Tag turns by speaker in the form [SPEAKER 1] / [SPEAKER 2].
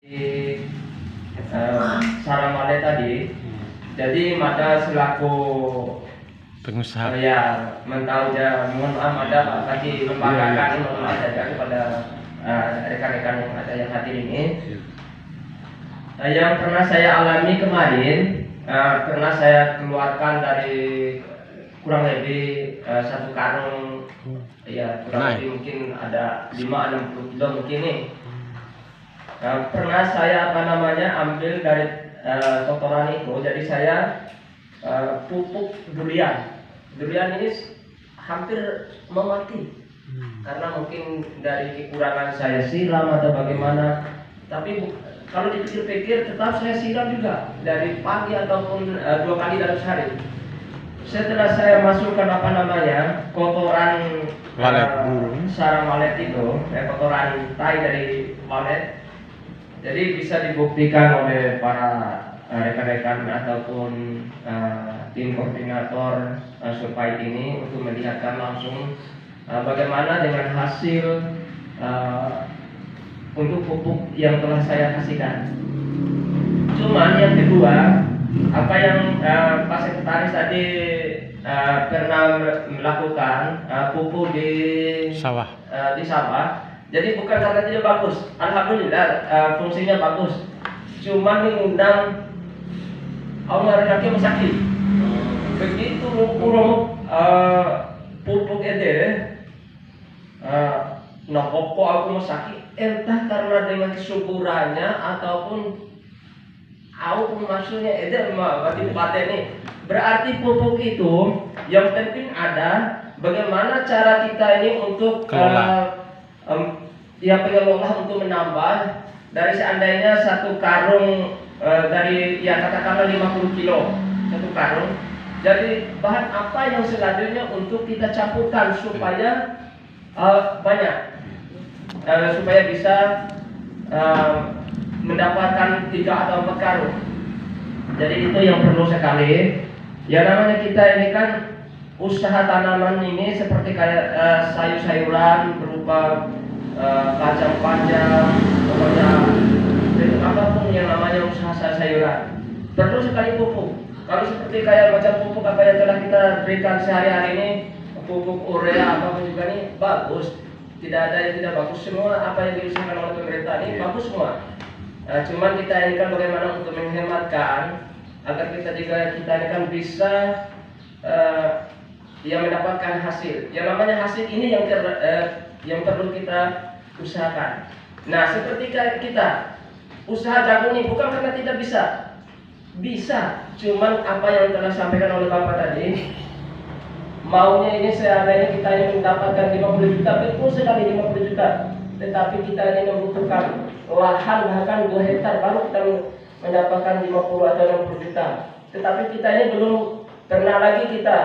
[SPEAKER 1] Di Saramale tadi, jadi Mada selaku
[SPEAKER 2] pengusaha
[SPEAKER 1] ya mentau ya, mohon maaf Mada Pak Kaji membanggakan mohon maaf saja kepada rekan-rekan yang ada yang hadir ini. Yang pernah saya alami kemarin, pernah saya keluarkan dari kurang lebih satu karung, ya kurang lebih mungkin ada 5-60 kilo mungkin nih. Pernah saya ambil dari kotoran itu, jadi saya pupuk durian. Durian ini hampir mau mati karena mungkin dari kekurangan saya siram atau bagaimana. Tapi kalau dipikir-pikir tetap saya siram juga dari pagi ataupun 2 kali dalam sehari. Setelah saya masukkan kotoran sarang walet itu, kotoran tai dari walet. Jadi bisa dibuktikan oleh para rekan-rekan ataupun tim koordinator survei ini untuk melihatkan langsung bagaimana dengan hasil untuk pupuk yang telah saya kasihkan. Cuman yang kedua, apa yang Pak Sekretaris tadi pernah melakukan pupuk di sawah. Jadi bukan karena tidak bagus, alhamdulillah fungsinya bagus. Cuman mengundang orang laki sakit. Begitu kurang pupuk itu, nopoko aku sakit. Entah karena dengan kesuburannya ataupun aku maksudnya itu bagi ini. Berarti pupuk itu yang penting ada bagaimana cara kita ini untuk pengelola untuk menambah dari seandainya satu karung dari katakanlah 50 kilo satu karung. Jadi bahan apa yang selanjutnya untuk kita campurkan supaya banyak supaya bisa mendapatkan 3 atau 4 karung. Jadi itu yang perlu sekali. Ya namanya kita ini kan usaha tanaman ini seperti kayak sayur-sayuran berupa kacang panjang, pokoknya apapun yang namanya usaha sayuran perlu sekali pupuk. Kalau seperti kayak macam pupuk apa yang telah kita berikan sehari-hari ini, pupuk urea apapun juga ini bagus, tidak ada yang tidak bagus, semua apa yang diusahakan oleh pemerintah ini bagus semua. Cuman kita ini kan bagaimana untuk menghematkan agar kita ini kan bisa yang mendapatkan hasil. Yang namanya hasil ini yang perlu kita usahakan. Nah, seperti kita usaha jagung ini bukan karena tidak bisa, cuman apa yang telah sampaikan oleh Bapak tadi, maunya ini seandainya kita ini mendapatkan 50 juta, betul sekali 50 juta. Tetapi kita ini membutuhkan lahan bahkan 2 hektar baru kita mendapatkan 50 atau 60 juta. Tetapi kita ini belum pernah lagi kita